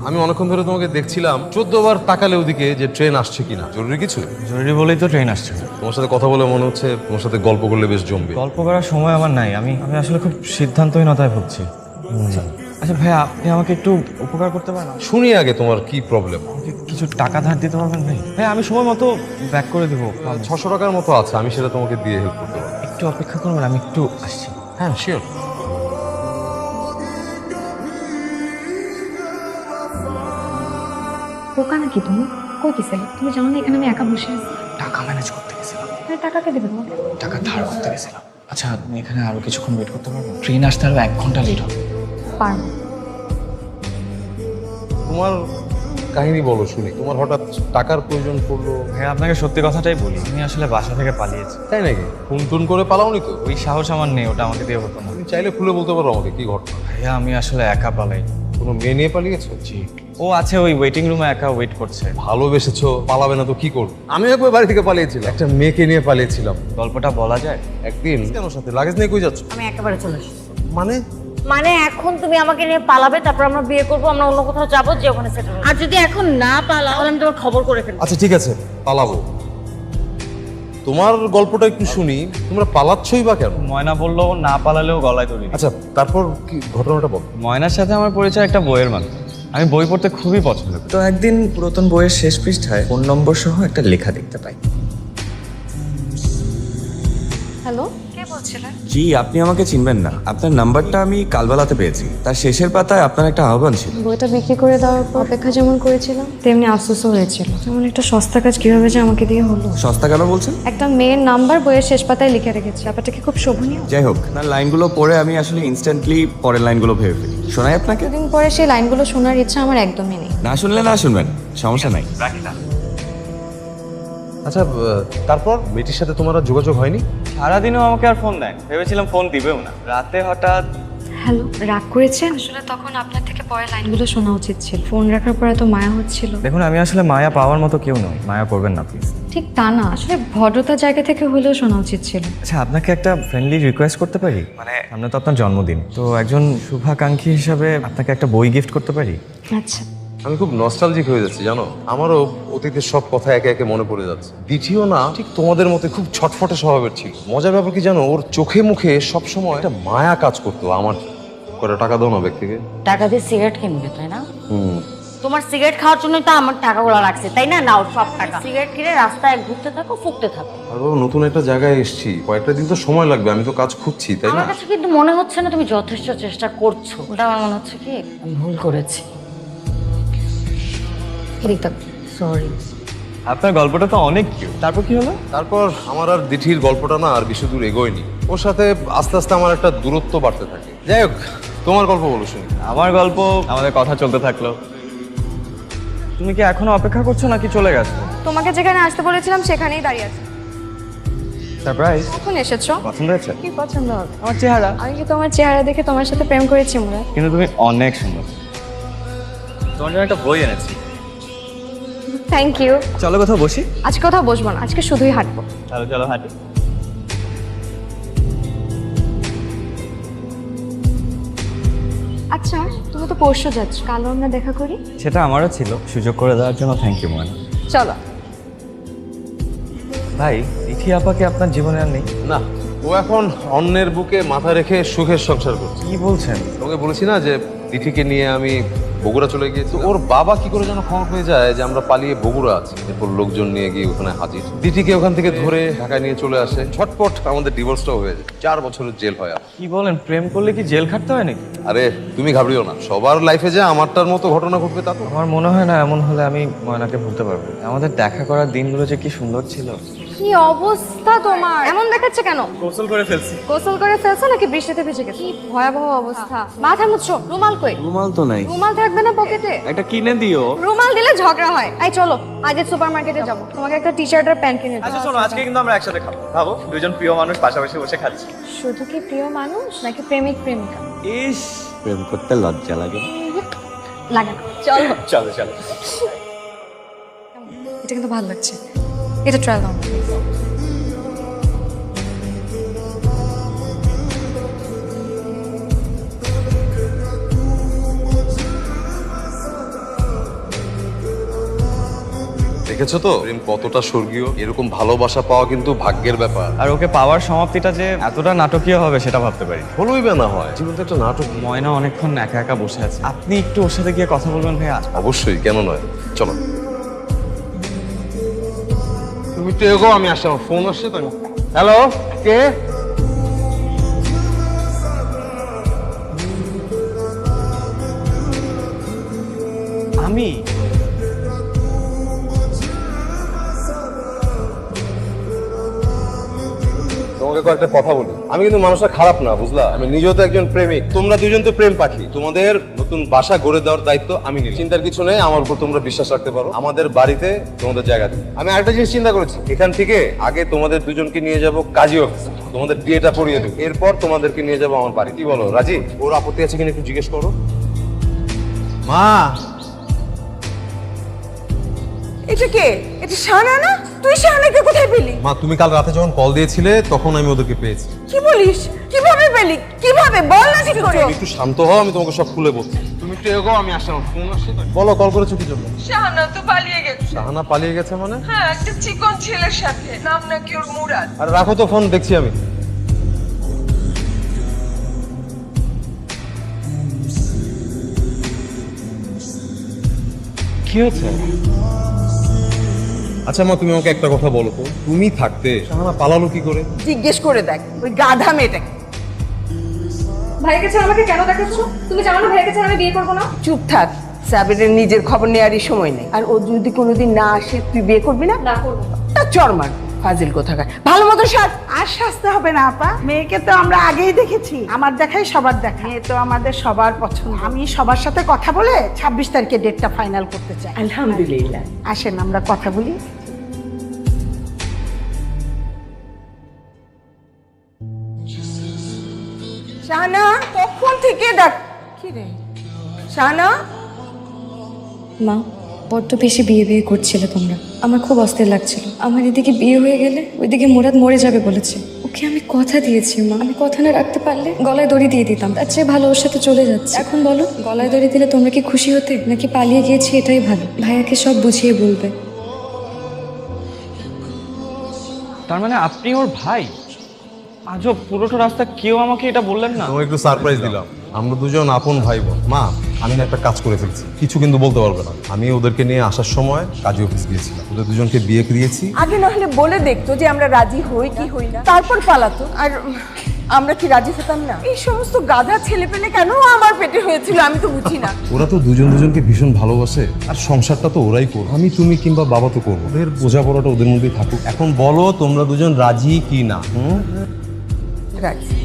আমি অনেকক্ষণ ধরে তোমাকে দেখছিলাম 14 বার তাকালে ওদিকে যে ট্রেন আসছে কিনা। জরুরি কিছু? জরুরি বলেই তো ট্রেন আসছে। তোমার সাথে কথা বলে মনে হচ্ছে তোমার সাথে গল্প করলে বেশ জমবে। গল্প করার সময় আমার নাই, আমি আমি আসলে খুব সিদ্ধান্তহীনতায় ভুগছি। আচ্ছা ভাইয়া, আপনি আমাকে একটু উপকার করতে পারেন? শুনি আগে তোমার কি প্রবলেম। আমাকে কিছু টাকা ধার দিতে পারবেন ভাই? ভাই আমি সময় মতো ব্যাক করে দেবো। 600 টাকার মতো আছে, আমি সেটা তোমাকে দিয়ে হেল্প করতে পারবো। একটু অপেক্ষা করবেন, আমি একটু আসছি। হ্যাঁ শিওর। বোকা নাকি তুমি? কই গেছিলে? তুমি জানো না এখানে আমি একা বসে আছি? টাকা ম্যানেজ করতে গেছিলাম। আরে টাকা কে দেবে তোমাকে? টাকা ধার করতে গেছিলাম। আচ্ছা আপনি এখানে আরো কিছুক্ষণ ওয়েট করতে পারবেন? ট্রেন আসতে আরো 1 ঘন্টা লেট হবে। পারবো। তোমার কাহিনী বলো শুনি। তোমার হঠাৎ টাকার প্রয়োজন পড়লো? ভাইয়া আপনাকে সত্যি কথাটাই বলি, আমি আসলে বাসা থেকে পালিয়েছি। তাই নাকি? ফোন টোন করে পালাওনি তো? ওই সাহস আমার নেই, ওটা আমাকে দিয়ে হতো না। তুমি চাইলে খুলে বলতে পারো আমাকে কি ঘটনা। ভাইয়া আমি আসলে একা পালাই। কোনো মেয়ে নিয়ে পালিয়েছো? জি। ও আছে ওই ওয়েটিং রুমে একা ওয়েট করছে। ভালোবেসেছো, পালাবে না তো কি করবে? আমি একবার বাড়ি থেকে পালিয়েছিলাম, একটা মেয়েকে নিয়ে পালিয়েছিলাম। গল্পটা বলা যায়? একদিন কেন সাথে লাগেজ নিয়ে কই যাচ্ছ? আমি একেবারে চলে এসেছি। মানে মানে এখন তুমি আমাকে নিয়ে পালাবে, তারপর আমরা বিয়ে করবো, আমরা অন্য কোথাও যাবো, যে ওখানে সেটেল। আর যদি এখন না পালাও তাহলে আমি তোমার খবর করে ফেলবো। আচ্ছা ঠিক আছে, পালাবো। তোমার গল্পটা একটু শুনি। তোমরা পালাচ্ছই বা কেন? ময়না বললো না পালালেও গলায় দড়ি। আচ্ছা তারপর কি ঘটনাটা বল। ময়নার সাথে আমার পরিচয় একটা বইয়ের মাধ্যমে। আমি বই পড়তে খুবই পছন্দ করি। তো একদিন পুরাতন বইয়ের শেষ পৃষ্ঠায় ফোন নম্বর সহ একটা লেখা দেখতে পাই। হ্যালো, কে বলছিলেন? জি, আপনি আমাকে চিনবেন না। আপনার নাম্বারটা আমি কালবেলাতে পেয়েছি। তার শেষের পাতায় আপনার একটা আহ্বান ছিল। বইটা বিক্রি করে দেওয়ার পর অপেক্ষা যেমন করেছিলাম তেমনি আফসোসও হয়েছিল। যেমন একটা সস্তা কাজ কিভাবে যে আমাকে দিয়ে হলো। সস্তা কেন বলছেন? একটা মেয়ের নাম্বার বইয়ের শেষ পাতায় লিখে রেখেছে। ব্যাপারটা কি খুব শোভনীয়? যাই হোক, আপনার লাইনগুলো পড়ে আমি আসলে ইনস্ট্যান্টলি পরের লাইনগুলো ভেবে ফেলি। শোনাই আপনাকে? দুদিন পরে সেই লাইনগুলো শোনার ইচ্ছা আমার একদমই নেই। না শুনলে না শুনবেন, সমস্যা নাই। আচ্ছা তারপর মেয়েটির সাথে তোমার আর যোগাযোগ হয়নি? সারাদিনও আমাকে আর ফোন দেয়, ভেবেছিলাম ফোন দিবেও না। রাতে হঠাৎ হ্যালো, রাগ করেছেন? আসলে তখন আপনার থেকে পরে লাইনগুলো শোনা উচিত ছিল। ফোন রাখার পরে তো মায়া হচ্ছিল। দেখুন, আমি আসলে মায়া পাওয়ার মতো কেউ নই, মায়া করবেন না প্লিজ। ঠিক তা না, আসলে ভদ্রতার জায়গা থেকে হলেও শোনা উচিত ছিল। আচ্ছা আপনাকে একটা ফ্রেন্ডলি রিকোয়েস্ট করতে পারি? মানে সামনে তো আপনার জন্মদিন, তো একজন শুভাকাঙ্ক্ষী হিসাবে আপনাকে একটা বই গিফট করতে পারি? আচ্ছা, আমি খুব নস্টালজিক হয়ে যাচ্ছি জানো। আমারও অতীতের সব কথা একে একে মনে পড়ে যাচ্ছে। দ্বিতীয় না ঠিক তোমাদের মতো খুব ছটফটে স্বভাবের ছিল। মজার ব্যাপার কি জানো, ওর চোখে মুখে সবসময় একটা মায়া কাজ করতো আমার। করে টাকা দাও না ব্যক্তিকে। টাকা দিয়ে সিগারেট কিনবে, তাই না? হুম। তোমার সিগারেট খাওয়ার জন্যই তো আমার টাকাগুলো রাখছে, তাই না? নাও সব টাকা। সিগারেট কিনে রাস্তায় ঘুরতে থাকো, ফুকতে থাকো। আর বাবা নতুন একটা জায়গায় এসেছি, কয়েকটা দিন তো সময় লাগবে, আমি তো কাজ খুঁজছি তাই না? আমার কাছে কিন্তু মনে হচ্ছে না তুমি যথেষ্ট চেষ্টা করছো। ওটা আমার মনে হচ্ছে কি আমি ভুল করেছি। এদিকটা সরি। আপনার গল্পটা তো অনেক কিউট, তারপর কি হলো? তারপর আমার আর দিঠির গল্পটা না আর বেশি দূর এগোয়নি। ওর সাথে আস্তে আস্তে আমার একটা দূরত্ব বাড়তে থাকে। যাই হোক, তোমার গল্প বলো শুনি। আমার গল্প, আমাদের কথা চলতে থাকলো। তুমি কি এখনো অপেক্ষা করছো নাকি চলে গেছো? তোমাকে যেখানে আসতে বলেছিলাম সেখানেই দাঁড়িয়ে আছি। সারপ্রাইজ। কখন এসেছো? পছন্দ হয়েছে? কি পছন্দ হবে? আমার চেহারা। আমি কি তোমার চেহারা দেখে তোমার সাথে প্রেম করেছি মুরাদ? কিন্তু তুমি অনেক সুন্দর। তোমার জন্য একটা বই এনেছি। Thank you. চলো কোথাও বসি। আজকে কোথাও বসবো না, আজকে শুধুই হাঁটবো। চলো চলো হাঁটি। আচ্ছা, তুমি তো পরশু যাচ্ছ, কালও আমরা দেখা করি। সেটা আমারও ছিল, সুযোগ করে দেওয়ার জন্য থ্যাংক ইউ ময়না। চলো। ভাই, ইথি আপাকে আপনার জীবনে আর নেই? না, ও এখন অন্যের বুকে মাথা রেখে সুখের সংসার করছে। কি বলছেন? তোকে বলেছি না যে দিঠিকে নিয়ে আমি বগুড়া চলে গিয়েছি। ওর বাবা কি করে যেন খবর পেয়ে যায় যে আমরা পালিয়ে বগুড়া আছি। এরপর লোকজন নিয়ে গিয়ে ওখানে হাজির। দিঠিকে ওখান থেকে ধরে ঢাকায় নিয়ে চলে আসে। ঝটপট আমাদের ডিভোর্সটাও হয়ে যায়। 4 বছরের জেল হয়। কি বলেন, প্রেম করলে কি জেল খাটতে হয় নাকি? আরে তুমি ঘাবড়িও না, সবার লাইফে যে আমারটার মতো ঘটনা ঘটবে তা তো। আমার মনে হয় না এমন হলে আমি ময়নাকে ভুলতে পারবো। আমাদের দেখা করার দিনগুলো যে কি সুন্দর ছিল। কি অবস্থা তোমার? এমন দেখাচ্ছে কেন? গোসল করে ফেলছি। গোসল করে ফেলছো নাকি বৃষ্টিতে ভিজে গেছো? কি ভয়াবহ অবস্থা। মাথা মুছছো, রুমাল কই? রুমাল তো নাই। রুমাল থাকবে না পকেটে? একটা কিনে দিও। রুমাল দিলে ঝগড়া হয়। এই চলো, আজ সুপারমার্কেটে যাবো, তোমাকে একটা টি শার্ট আর প্যান্ট কিনে দেবো। আচ্ছা শোনো, আজকে কিন্তু আমরা একসাথে খাবো। ভাবো, দুজন প্রিয় মানুষ পাশাপাশি বসে খাচ্ছি। শুধু কি প্রিয় মানুষ নাকি প্রেমিক প্রেমিকা? ইস, প্রেম করতে লজ্জা লাগে। লাগে না। চলো। চলো চলো। এটা কিন্তু ভালো লাগছে, এটা ট্রাই দাও। দেখেছো তো প্রেম কতটা স্বর্গীয়। এরকম ভালোবাসা পাওয়া কিন্তু ভাগ্যের ব্যাপার। আর ওকে পাওয়ার সমাপ্তিটা যে এতটা নাটকীয় হবে সেটা ভাবতে পারি। হলোই বা না হয়, জীবন তো একটা নাটক। ময়না অনেকক্ষণ একা একা বসে আছে, আপনি একটু ওর সাথে গিয়ে কথা বলবেন ভাইয়া? অবশ্যই, কেন নয়, চলো। তুমি একটু এগো, আমি আসছি, আমার ফোন আসছে তো। হ্যালো, কে? আমি তোমাকে কয়েকটা কথা বলি। আমি কিন্তু মানুষটা খারাপ না, বুঝলা? আমি নিজেও তো একজন প্রেমিক। তোমরা দুজন তো প্রেম পাখি। তোমাদের নতুন বাসা গড়ে দেওয়ার দায়িত্ব আমি নিই। চিন্তার কিছু নেই, আমার উপর তোমরা বিশ্বাস রাখতে পারো। আমাদের বাড়িতে তোমাদের জায়গা দিই। আমি আরেকটা জিনিস চিন্তা করেছি, এখান থেকে আগে তোমাদের দুজনকে নিয়ে যাব কাজী অফিসে, তোমাদের বিয়েটা পড়িয়ে দেবো। এরপর তোমাদেরকে নিয়ে যাবো আমার বাড়ি। কি বলো রাজি? ওর আপত্তি আছে কিনা একটু জিজ্ঞেস করো। মা, এটা কে? এটা শাহানা না? তুই শাহানাকে কোথায় পেলি? মা, তুমি কাল রাতে যখন কল দিয়েছিলে তখন আমি ওদেরকে পেয়েছি। কি বলিস? কিভাবে পেলি? কিভাবে বল না ঠিক করে। তুমি একটু শান্ত হও, আমি তোমাকে সব খুলে বলছি। তুমি একটু এগো, আমি আসছি, আমার ফোন আসছে তো। বলো, কল করেছো কি জন্য? শাহানা তো পালিয়ে গেছে। শাহানা পালিয়ে গেছে মানে? হ্যাঁ, একটা চিকন ছেলের সাথে, নাম নাকি ওর মুরাদ। আর রাখো তো ফোন, দেখছি আমি। কি হয়েছে? আচ্ছা মা, তুমি আমাকে একটা কথা বলো তো, তুমি থাকতে শাহানা পালালো কি করে? জিজ্ঞেস করে দেখ ওই গাধা মেয়েটাকে। ভাইয়ের কাছে আমাকে কেন দেখাচ্ছ? তুমি জানো না ভাইয়ের কাছে আমি বিয়ে করবো না? চুপ থাক, সাবিরের নিজের খবর নেওয়ারই সময় নেই। আর ও যদি কোনোদিন না আসে তুই বিয়ে করবি না? না করবো না। তা চর মার, ফাজিল কোথাকার। ভালো মতো সাজ। আর সাজতে হবে না আপা, মেয়েকে তো আমরা আগেই দেখেছি। আমার দেখাই সবার দেখা, মেয়ে তো আমাদের সবার পছন্দ। আমি সবার সাথে কথা বলে 26 তারিখে ডেটটা ফাইনাল করতে চাই। আলহামদুলিল্লাহ। আসেন আমরা কথা বলি। শাহানা, কখন থেকে ডাক? কি রে শাহানা? মা, বড্ড বেশি বিয়ে বিয়ে করছিলে তোমরা। আমার খুব অস্থির লাগছিল। আমার এদিকে বিয়ে হয়ে গেলে ওইদিকে মুরাদ মরে যাবে বলেছে। ওকে আমি কথা দিয়েছি মা, আমি কথা না রাখতে পারলে গলায় দড়ি দিয়ে দিতাম। তার চেয়ে ভালো ওর সাথে চলে যাচ্ছে। এখন বলো, গলায় দড়ি দিলে তোমরা কি খুশি হতে, নাকি পালিয়ে গিয়েছি এটাই ভালো? ভাইয়াকে সব বুঝিয়ে বলবে। তার মানে আপনি ওর ভাই? আজও পুরোটা রাস্তা কেউ আমাকে এটা বললেন না। তোমাকে একটু সারপ্রাইজ দিলাম। আমরা দুজন আপন ভাই বোন। মা, আমি না একটা কাজ করে ফেলছি, কিছু কিন্তু বলতে পারবে না। আমি ওদেরকে নিয়ে আসার সময় কাজী অফিস গিয়েছিলাম, ওদের দুজনকে বিয়ে দিয়েছি। আগে নাহলে বলে দেখতো যে আমরা রাজি হই কি হই না, তারপর পালাতো। আর আমরা কি রাজি হতাম না? এই সমস্ত গাধা ছেলে পেলে কেন আমার পেটে হয়েছিল আমি তো বুঝি না। ওরা তো দুজন দুজনকে ভীষণ ভালোবাসে, আর সংসারটা তো ওরাই করবে। আমি, তুমি কিংবা বাবা তো করবো। ওদের বোঝাপড়াটা ওদের মধ্যেই থাকুক। এখন বলো তোমরা দুজন রাজি কি না? রাজি।